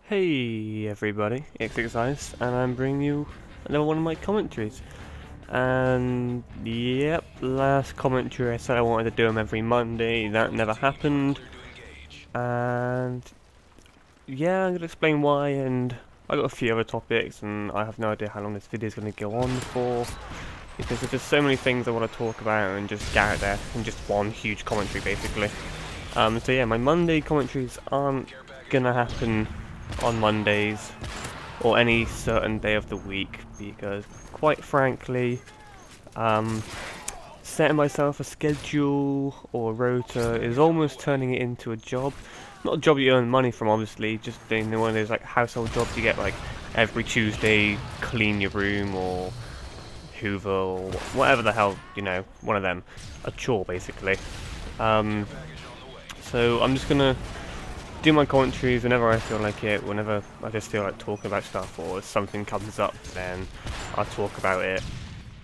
Hey everybody, it's Exercise, and I'm bringing you another one of my commentaries. And yep, last commentary I said I wanted to do them every Monday, that never happened. And yeah, I'm going to explain why, and I got a few other topics, and I have no idea how long this video is going to go on for, because there's just so many things I want to talk about and just get out there in just one huge commentary basically. So yeah, my Monday commentaries aren't gonna happen on Mondays or any certain day of the week, because quite frankly, setting myself a schedule or rota is almost turning it into a job. Not a job you earn money from, obviously, just one of those like household jobs you get, like every Tuesday clean your room or hoover or whatever the hell, you know, one of them, a chore basically. So I'm just gonna do my commentaries whenever I feel like it, whenever I just feel like talking about stuff, or if something comes up then I'll talk about it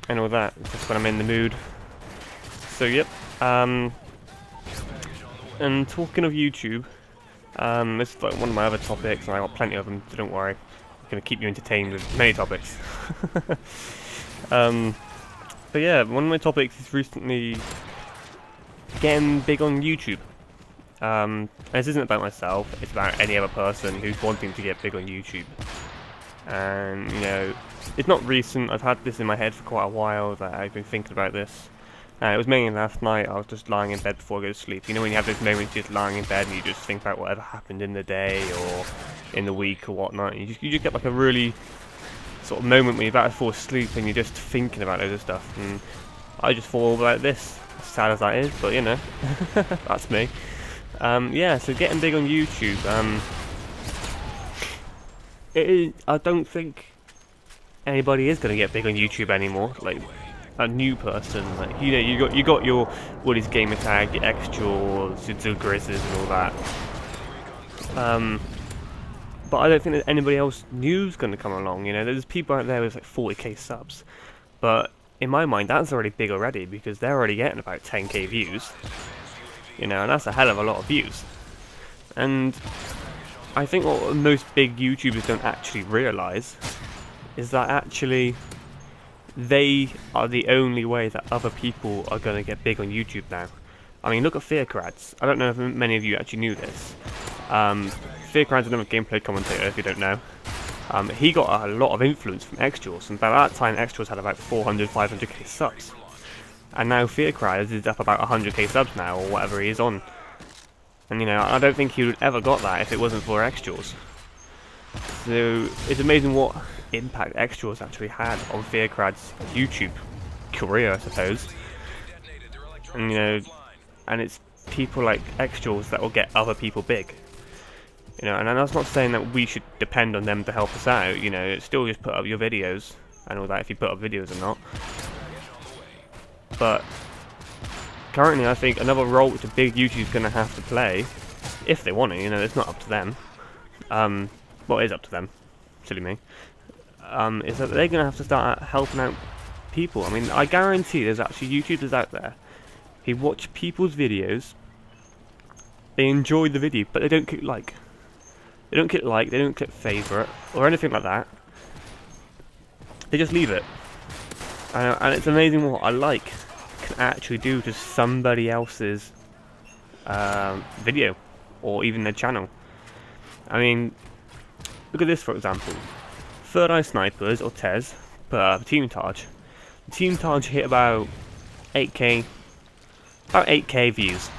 and all that, just when I'm in the mood. So yep, and talking of YouTube, this is like one of my other topics, and I got plenty of them, so don't worry, I'm going to keep you entertained with many topics. But yeah, one of my topics is recently getting big on YouTube. This isn't about myself, it's about any other person who's wanting to get big on YouTube. And, you know, it's not recent, I've had this in my head for quite a while, that I've been thinking about this. It was mainly last night, I was just lying in bed before I go to sleep. You know when you have those moments just lying in bed and you just think about whatever happened in the day or in the week or whatnot. You just get like a really sort of moment when you're about to fall asleep and you're just thinking about loads of stuff. And I just thought about this, as sad as that is, but you know, that's me. Yeah, so getting big on YouTube, I don't think anybody is going to get big on YouTube anymore, like a new person, like, you know, you got your Woody's Gamer Tag, your X-Jaws, your Zugrizzes and all that, but I don't think that anybody else new's going to come along. You know, there's people out there with like 40k subs, but in my mind that's already big already, because they're already getting about 10k views. You know, and that's a hell of a lot of views. And I think what most big YouTubers don't actually realise is that actually they are the only way that other people are going to get big on YouTube now. I mean, look at Fearcrads. I don't know if many of you actually knew this. Fearcrads is another gameplay commentator, if you don't know. He got a lot of influence from X-Jaws, and by that time X-Jaws had about 400, 500k subs. And now Fearcrads is up about 100k subs now, or whatever he is on. And you know, I don't think he would ever got that if it wasn't for X-Jaws. So it's amazing what impact X-Jaws actually had on Fearcrads' YouTube career, I suppose. And you know, and it's people like X-Jaws that will get other people big. You know, and that's not saying that we should depend on them to help us out. You know, still just put up your videos and all that, if you put up videos or not. But currently I think another role which a big YouTuber's going to have to play, if they want to, you know, it's not up to them, well, it is up to them, silly me, is that they're going to have to start helping out people. I mean, I guarantee there's actually YouTubers out there who watch people's videos, they enjoy the video, but they don't click like. They don't click like, they don't click favourite, or anything like that. They just leave it. And it's amazing what I like can actually do to somebody else's video, or even their channel. I mean, look at this for example. Third Eye Snipers, or Tez, put up a Team Targe. The Team Targe hit about 8k views.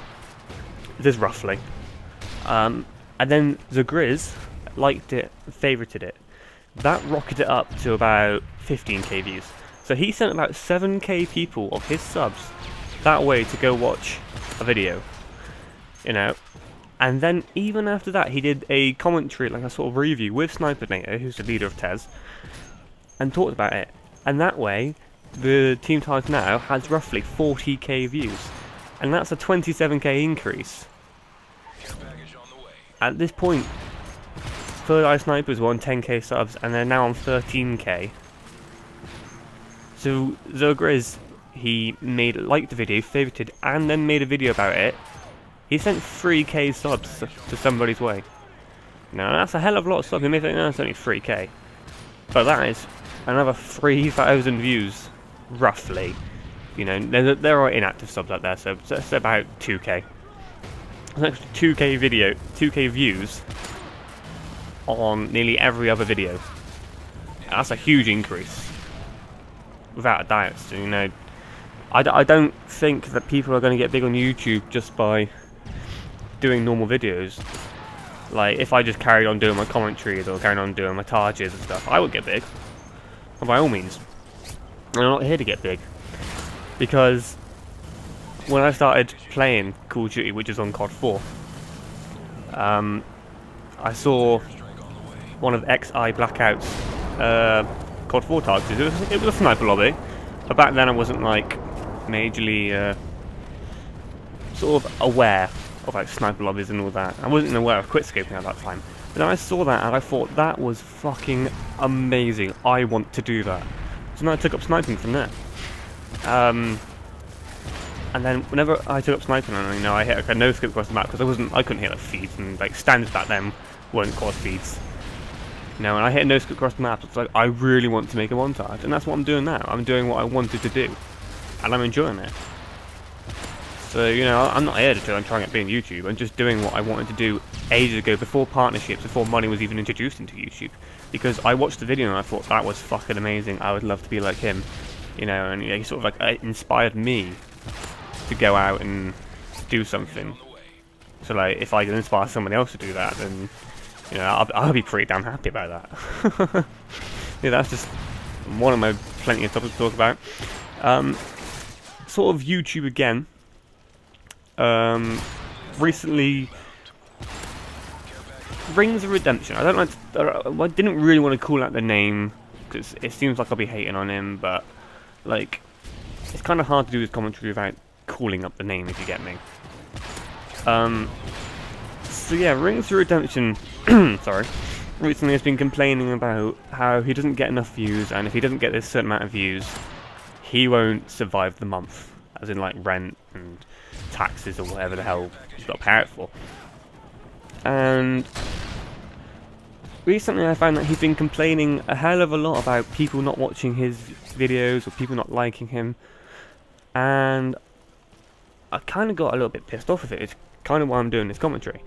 This is roughly. And then the Grizz liked it, favorited it. That rocketed it up to about 15k views. So he sent about 7k people of his subs that way to go watch a video, you know. And then even after that, he did a commentary, like a sort of review with Snipernator, who's the leader of Tez, and talked about it. And that way, the Team Targe now has roughly 40k views, and that's a 27k increase. At this point, Third Eye Snipers were on 10k subs, and they're now on 13k. So Zogriz, he liked the video, favorited, and then made a video about it. He sent 3k subs to somebody's way. Now that's a hell of a lot of stuff. You may think, no, it's only 3k. But that is another 3,000 views, roughly. You know, there are inactive subs out there, so it's about 2k. That's actually 2k views on nearly every other video. That's a huge increase, without a doubt. So, you know, I don't think that people are going to get big on YouTube just by doing normal videos. Like, if I just carried on doing my commentaries or carried on doing my targets and stuff, I would get big. By all means. And I'm not here to get big. Because when I started playing Call of Duty, which is on COD 4, I saw one of XI Blackout's COD 4 targets. It was a sniper lobby. But back then I wasn't, like, majorly sort of aware of like sniper lobbies and all that. I wasn't aware of quickscoping at that time. But then I saw that and I thought that was fucking amazing. I want to do that. So then I took up sniping from there. And then whenever I took up sniping, and you know, I hit like a no scope across the map because I couldn't hit like feeds, and like standards back then weren't quad feeds. You know, and I hit a no scope across the map. It's like I really want to make a montage, and that's what I'm doing now. I'm doing what I wanted to do, and I'm enjoying it. So, you know, I'm not here to try and get big on YouTube. I'm just doing what I wanted to do ages ago, before partnerships, before money was even introduced into YouTube. Because I watched the video and I thought that was fucking amazing. I would love to be like him, you know. And he sort of like inspired me to go out and do something. So, like, if I can inspire somebody else to do that, then, you know, I'll be pretty damn happy about that. Yeah, that's just one of my plenty of topics to talk about. Sort of YouTube again. Recently, Rings of Redemption. I didn't really want to call out the name because it seems like I'll be hating on him, but like, it's kind of hard to do this commentary without calling up the name, if you get me. So yeah, Rings of Redemption. Sorry. Recently has been complaining about how he doesn't get enough views, and if he doesn't get this certain amount of views, he won't survive the month, as in like rent and taxes or whatever the hell he's got to pay out for. And recently I found that he's been complaining a hell of a lot about people not watching his videos or people not liking him, and I kind of got a little bit pissed off with it. It's kind of why I'm doing this commentary.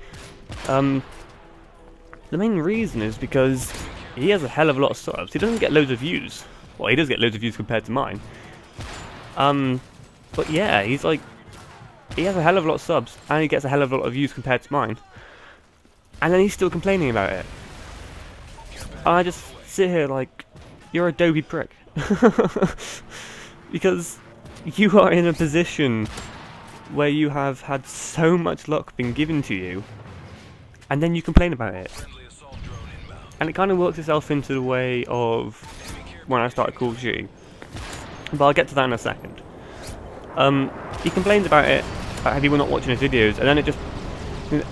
The main reason is because he has a hell of a lot of subs. He doesn't get loads of views. Well, he does get loads of views compared to mine. But yeah, he has a hell of a lot of subs, and he gets a hell of a lot of views compared to mine. And then he's still complaining about it. And I just sit here like, you're a dopey prick. Because you are in a position where you have had so much luck being given to you, and then you complain about it. And it kind of works itself into the way of when I started Call of Duty. But I'll get to that in a second. He complains about it, about people not watching his videos, and then it just...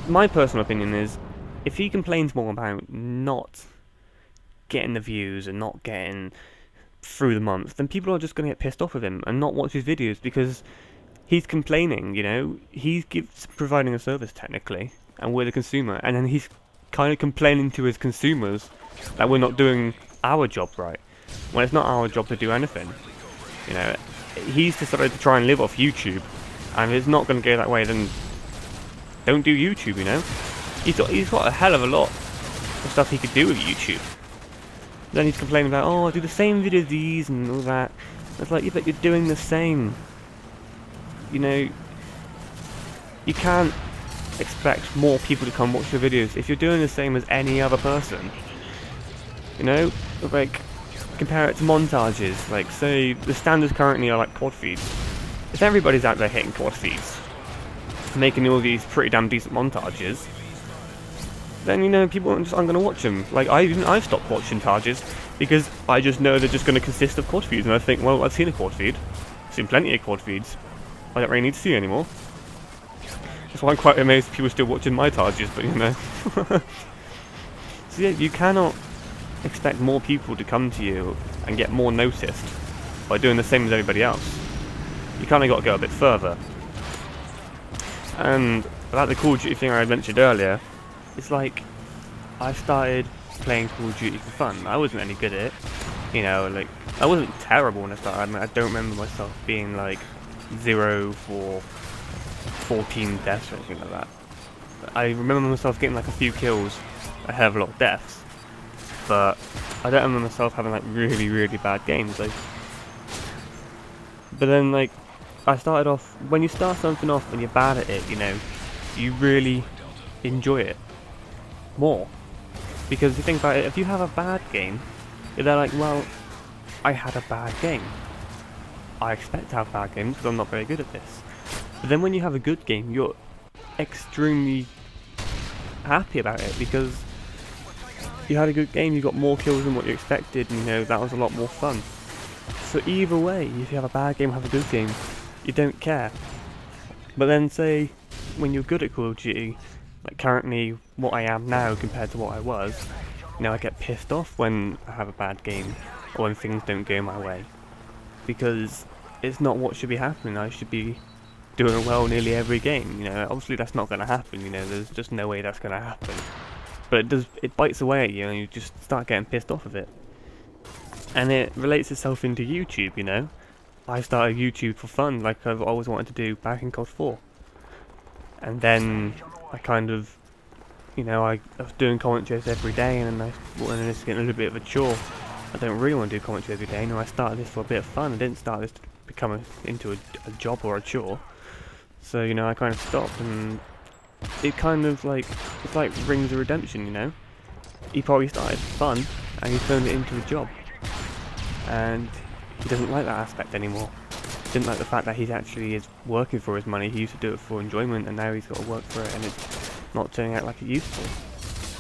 My personal opinion is, if he complains more about not getting the views and not getting through the month, then people are just going to get pissed off with him and not watch his videos, because he's complaining, you know? He's providing a service, technically, and we're the consumer, and then he's kind of complaining to his consumers that we're not doing our job right, when it's not our job to do anything. You know, he's decided to try and live off YouTube, and if it's not going to go that way, then don't do YouTube, you know? He's got a hell of a lot of stuff he could do with YouTube. Then he's complaining about, oh, I do the same video as these and all that. It's like, yeah, but you're doing the same. You know, you can't expect more people to come watch your videos if you're doing the same as any other person. You know, like, compare it to montages. Like, say the standards currently are like quad feeds. If everybody's out there hitting quad feeds, making all these pretty damn decent montages, then, you know, people aren't going to watch them. Like, I've stopped watching targets because I just know they're just going to consist of quad feeds, and I think, well, I've seen a quad feed. I've seen plenty of quad feeds. I don't really need to see anymore. That's why I'm quite amazed people are still watching my targets, but, you know. So yeah, you cannot expect more people to come to you and get more noticed by doing the same as everybody else. You kind of got to go a bit further. And about the Call of Duty thing I mentioned earlier, it's like, I started playing Call of Duty for fun. I wasn't any good at it, you know, like, I wasn't terrible when I started. I mean, I don't remember myself being like 0 for 14 deaths or anything like that. I remember myself getting like a few kills, a hell of a lot of deaths, but I don't remember myself having like really, really bad games. Like, but then like, I started off, when you start something off and you're bad at it, you know, you really enjoy it more. Because if you think about it, if you have a bad game, they're like, well, I had a bad game. I expect to have bad games because I'm not very good at this. But then when you have a good game, you're extremely happy about it because you had a good game, you got more kills than what you expected, and you know, that was a lot more fun. So either way, if you have a bad game or have a good game, you don't care. But then say, when you're good at Call of Duty, like currently what I am now compared to what I was, you know, I get pissed off when I have a bad game or when things don't go my way. Because it's not what should be happening. I should be doing well nearly every game, you know. Obviously that's not going to happen, you know, there's just no way that's going to happen. But it bites away at you and you just start getting pissed off of it. And it relates itself into YouTube, you know. I started YouTube for fun, like I've always wanted to do back in COD 4. And then I kind of, you know, I was doing commentaries every day, and then it's getting a little bit of a chore. I don't really want to do commentary every day. You know, I started this for a bit of fun. I didn't start this to become into a job or a chore. So, you know, I kind of stopped, and it kind of like, it's like Rings of Redemption, you know. He probably started fun, and he turned it into a job. And he doesn't like that aspect anymore. Didn't like the fact that he actually is working for his money. He used to do it for enjoyment, and now he's got to work for it, and it's not turning out like it used to.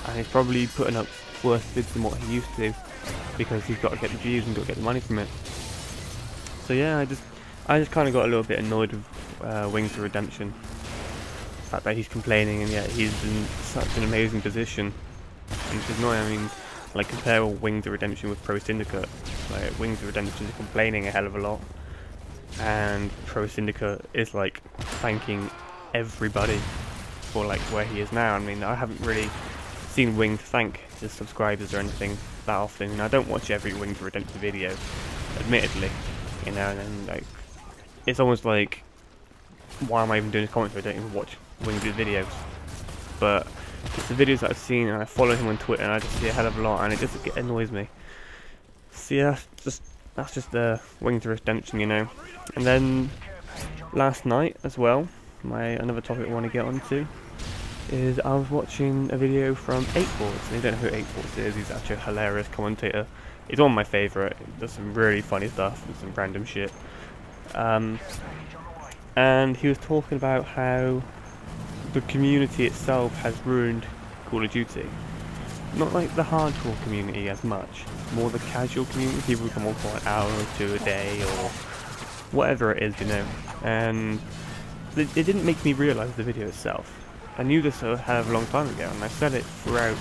And he's probably putting up worse bids than what he used to, because he's got to get the views and got to get the money from it. So yeah, I just kind of got a little bit annoyed with Wings of Redemption. The fact that he's complaining and yet he's in such an amazing position. And it's annoying. I mean, like, compare Wings of Redemption with Pro Syndicate. Like, Wings of Redemption is complaining a hell of a lot, and Pro Syndicate is like thanking everybody for like where he is now. I mean, I haven't really seen Wings thank his subscribers or anything that often, and I don't watch every Wings of Redemption video, admittedly, you know, and like, it's almost like, why am I even doing this commentary? I don't even watch Wings' videos. But it's the videos that I've seen, and I follow him on Twitter, and I just see a hell of a lot, and it just annoys me. So yeah, that's just the Wings of Redemption, you know. And then last night as well, another topic I want to get onto is I was watching a video from 8Force. And you don't know who 8Force is. He's actually a hilarious commentator. He's one of my favourite. He does some really funny stuff and some random shit. And he was talking about how the community itself has ruined Call of Duty. Not like the hardcore community as much, more the casual community, people who come on for an hour or two a day or whatever it is, you know. And it didn't make me realise the video itself. I knew this a hell of a long time ago, and I said it throughout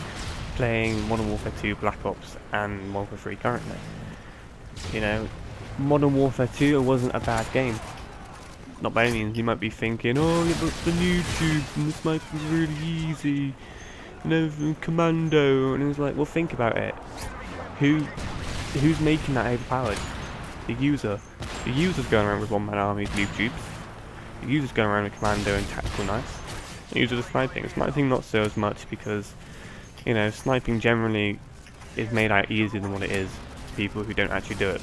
playing Modern Warfare 2, Black Ops and Modern Warfare 3 currently. You know, Modern Warfare 2 wasn't a bad game. Not by any means. You might be thinking, oh, yeah, but the YouTube and this might be really easy. You know, Commando, and it's like, well, think about it. Who's making that overpowered? The user. The user's going around with one-man armies, noob tubes. The user's going around with Commando and tactical knives. The user's sniping. Sniping not so as much because, you know, sniping generally is made out easier than what it is to people who don't actually do it.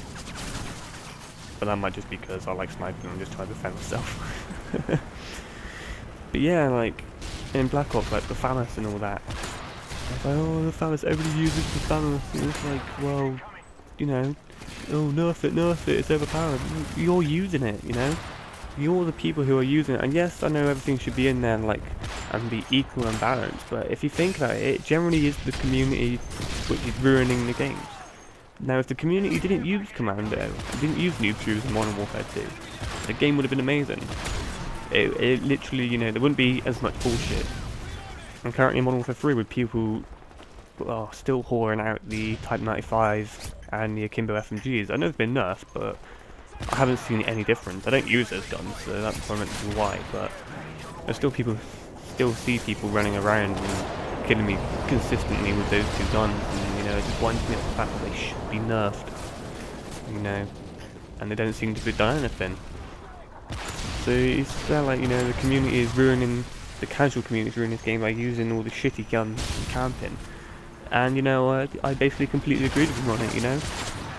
But that might just be because I like sniping and I'm just trying to defend myself. But yeah, like, in Black Ops, like the FAMAS and all that. It's like, oh, the FAMAS, everybody uses the FAMAS. And it's like, well, you know, oh, nerf it, it's overpowered. You're using it, you know? You're the people who are using it. And yes, I know everything should be in there, like, and be equal and balanced. But if you think about it, it generally is the community which is ruining the games. Now, if the community didn't use Commando, didn't use noob tubes in Modern Warfare 2, the game would have been amazing. It literally, you know, there wouldn't be as much bullshit. And currently in Modern Warfare 3, with people still whoring out the Type 95 and the Akimbo FMGs, I know they've been nerfed, but I haven't seen any difference. I don't use those guns, so that's probably why, but there's still see people running around and killing me consistently with those two guns, and you know, it just winds me up the fact that they should be nerfed, you know, and they don't seem to have done anything. So it's like, you know, the community is ruining, the casual community is ruining this game by using all the shitty guns and camping. And you know, I basically completely agreed with them on it, you know.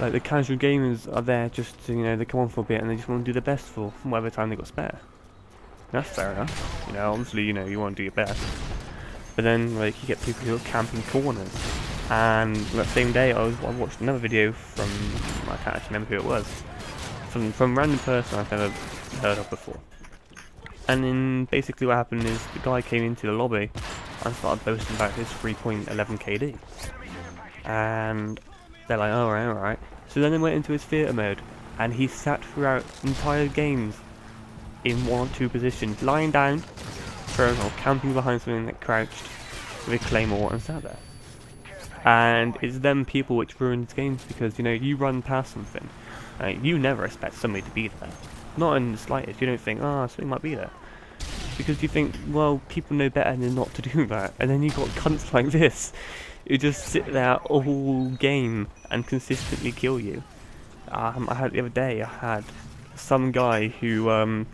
Like, the casual gamers are there just to, you know, they come on for a bit and they just want to do their best for whatever time they got spare. That's fair enough, you know, obviously, you know, you want to do your best. But then, like, you get people who are camping corners. And that same day, I watched another video from, I can't actually remember who it was, from a random person I've never heard of before. And then basically what happened is the guy came into the lobby and started boasting about his 3.11 KD. And they're like, alright. So then they went into his theatre mode, and he sat throughout entire games in 1 or 2 positions, lying down, thrown or camping behind something that crouched with a claymore and sat there. And it's them people which ruin these games, because, you know, you run past something, you never expect somebody to be there. Not in the slightest. You don't think, something might be there. Because you think, well, people know better than not to do that. And then you got cunts like this, who just sit there all game and consistently kill you. I had the other day, I had some guy who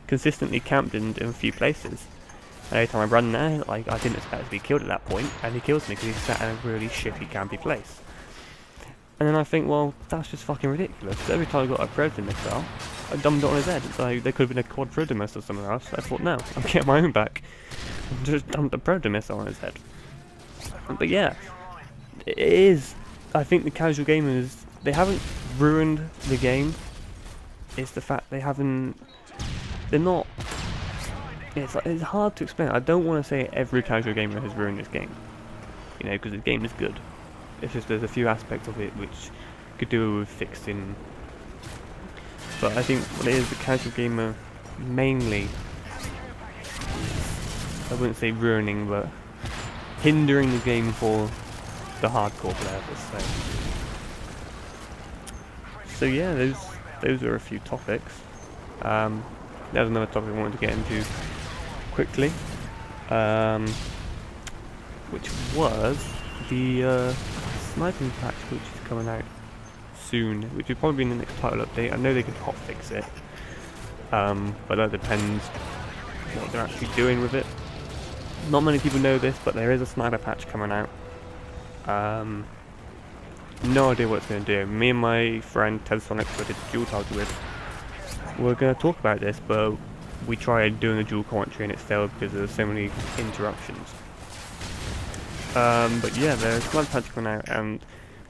consistently camped in a few places. And every time I run there, like, I didn't expect to be killed at that point, and he kills me because he sat in a really shitty campy place. And then I think, well, that's just fucking ridiculous. Every time I got a predator missile, I dumped it on his head. It's like, there could have been a quad predator missile somewhere else. I thought, no, I'm getting my own back. I just dumped a predator missile on his head. But yeah, it is. I think the casual gamers, they haven't ruined the game. It's the fact they haven't. They're not. It's hard to explain. I don't want to say every casual gamer has ruined this game, you know, because the game is good. It's just there's a few aspects of it which could do with fixing. But I think what it is, the casual gamer mainly, I wouldn't say ruining, but hindering the game for the hardcore players, let's say. So yeah, those are a few topics. There's another topic I wanted to get into quickly, which was the sniping patch, which is coming out soon, which will probably be in the next title update. I know they could hotfix it, but that depends what they're actually doing with it. Not many people know this, but there is a sniper patch coming out. No idea what it's going to do. Me and my friend Ted Sonic, who I did dual title with, we're going to talk about this, but we tried doing a dual commentary and it failed because there's so many interruptions. But yeah, there's a sniper patch coming out, and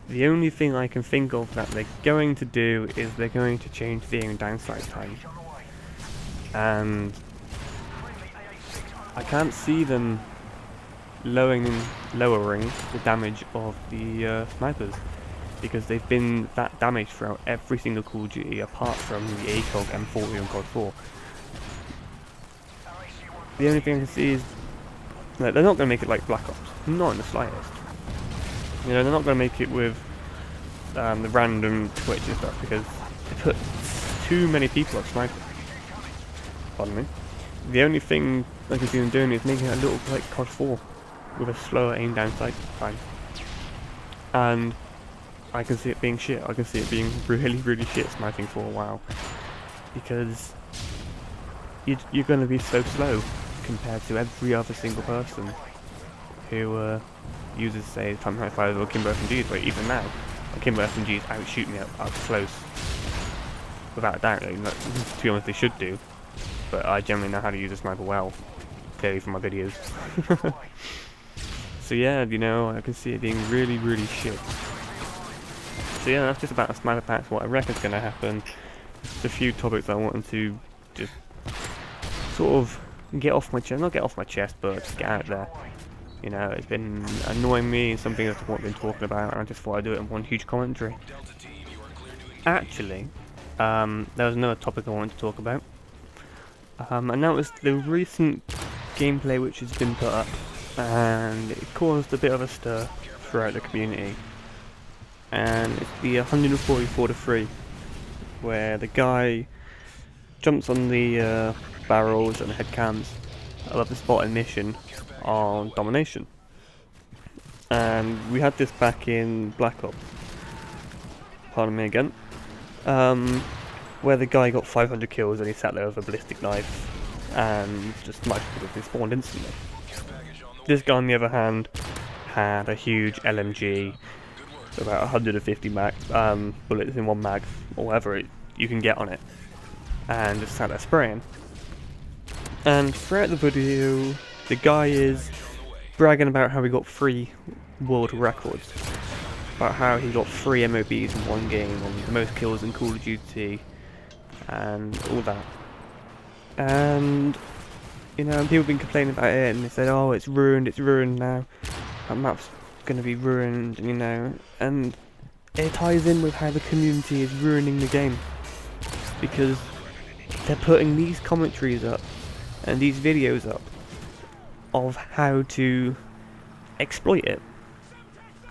the only thing I can think of that they're going to do is they're going to change the aim down sight time. And I can't see them lowering the damage of the snipers, because they've been that damaged throughout every single Call of Duty apart from the ACOG M40 and COD 4. The only thing I can see is that they're not going to make it like Black Ops, not in the slightest. You know, they're not going to make it with the random Twitch and stuff, because they put too many people at sniper. Pardon me. The only thing I can see them doing is making it a little like COD 4 with a slower aim down sight time. And I can see it being shit. I can see it being really, really shit sniping for a while, because you're going to be so slow compared to every other single person who uses, say, Time 95 or Kimbo SMGs. But even now, Kimbo SMGs outshoot me up close, without a doubt. Like, to be honest, they should do. But I generally know how to use a sniper well, clearly from my videos. So yeah, you know, I can see it being really, really shit. So yeah, that's just about a sniper patch, what I reckon is going to happen. Just a few topics I wanted to just sort of get off my chest, not get off my chest, but just get out there. You know, it's been annoying me, something that I've been talking about, and I just thought I'd do it in one huge commentary. Actually, there was another topic I wanted to talk about. And that was the recent gameplay which has been put up, and it caused a bit of a stir throughout the community. And it's the 144-3, where the guy jumps on the barrels and the head cams above the spotted mission on domination. and we had this back in Black Ops. Pardon me again. Where the guy got 500 kills and he sat there with a ballistic knife and just sniped people and spawned instantly. This guy, on the other hand, had a huge LMG, about 150 bullets in one mag, or whatever you can get on it, and just sat there spraying. And throughout the video, the guy is bragging about how he got 3 world records, about how he got 3 MOBs in one game, and the most kills in Call of Duty, and all that. And you know, people have been complaining about it, and they said, "Oh, it's ruined now. That map's going to be ruined," you know. And it ties in with how the community is ruining the game, because they're putting these commentaries up and these videos up of how to exploit it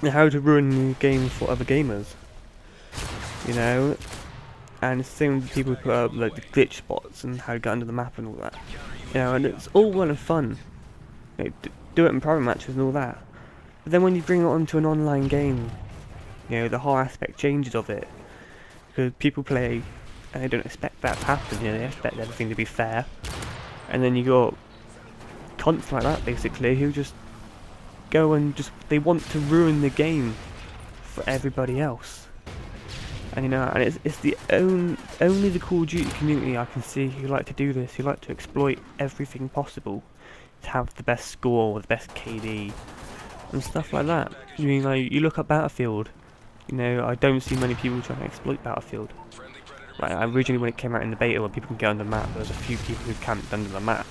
and how to ruin the game for other gamers, you know. And it's the same with people who put up like the glitch spots and how to get under the map and all that, you know. And it's all well and fun, you know, do it in private matches and all that, but then when you bring it onto an online game, you know, the whole aspect changes of it, because people play and they don't expect that to happen, you know, they expect everything to be fair. And then you got cunts like that, basically, who just go and they want to ruin the game for everybody else. And you know, and it's the only the Call of Duty community I can see who like to do this, who like to exploit everything possible to have the best score, or the best KD, and stuff like that. I mean, like, you look at Battlefield, you know, I don't see many people trying to exploit Battlefield. Like, originally when it came out in the beta where people can get under the map, there was a few people who camped under the map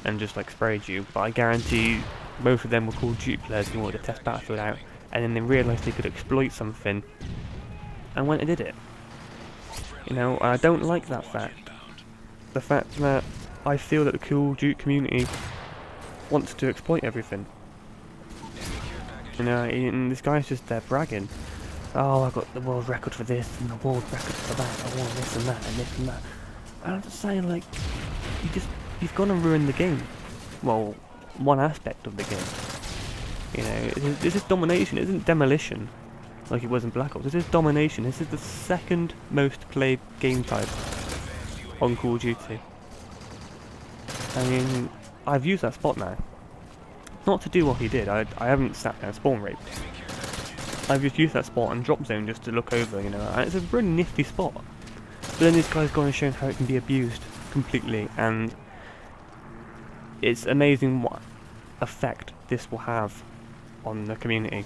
and just like sprayed you, but I guarantee most of them were Call of Duty players who wanted to test Battlefield out, and then they realised they could exploit something and went and did it. You know, I don't like that fact. The fact that I feel that the Call of Duty community wants to exploit everything. You know, and this guy's just there bragging. "Oh, I got the world record for this and the world record for that. I won this and that and this and that." And I'm just saying, like, you've gone and ruined the game. Well, one aspect of the game. You know, this is domination. It isn't demolition like it was in Black Ops. This is domination. This is the second most played game type on Call of Duty. I mean, I've used that spot now. Not to do what he did. I haven't sat there and spawn raped. I've just used that spot and drop zone just to look over, you know, and it's a really nifty spot. But then this guy's gone and shown how it can be abused completely, and it's amazing what effect this will have on the community.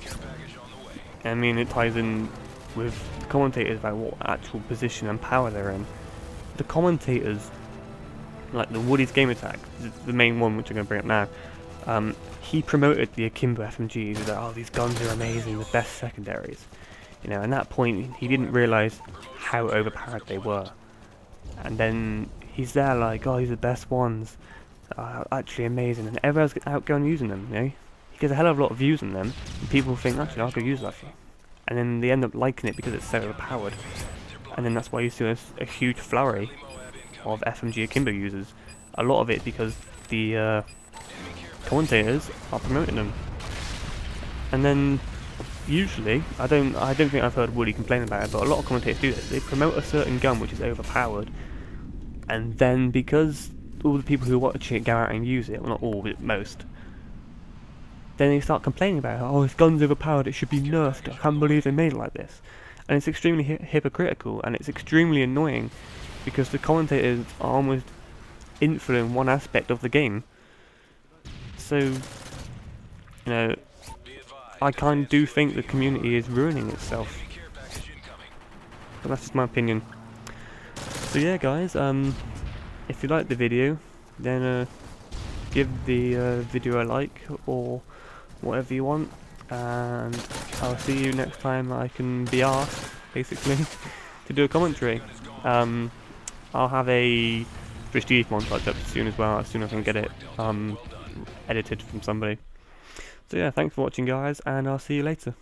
I mean, it ties in with the commentators about what actual position and power they're in. The commentators, like the Woody's Game Attack, the main one which I'm going to bring up now, he promoted the Akimbo FMGs. He was like, "Oh, these guns are amazing, the best secondaries." You know, at that point, he didn't realise how overpowered they were. And then he's there like, "Oh, these are the best ones, actually amazing," and everyone's out going using them, you know. He gets a hell of a lot of views on them, and people think, "Actually, I'll go use that for." And then they end up liking it because it's so overpowered. And then that's why you see a huge flurry of FMG Akimbo users. A lot of it because the commentators are promoting them. And then usually, I don't think I've heard Woody complain about it, but a lot of commentators do this. They promote a certain gun which is overpowered, and then because all the people who watch it go out and use it, well, not all, but most, then they start complaining about it. "Oh, this gun's overpowered, it should be nerfed, I can't believe they made it like this." And it's extremely hypocritical, and it's extremely annoying, because the commentators are almost influencing one aspect of the game. So, you know, I kind of do think the community is ruining itself. But that's just my opinion. So yeah, guys, if you liked the video, then give the video a like, or whatever you want, and I'll see you next time I can be asked, basically, to do a commentary. I'll have a Prestige montage up soon as well, as soon as I can get it edited from somebody. So yeah, thanks for watching, guys, and I'll see you later.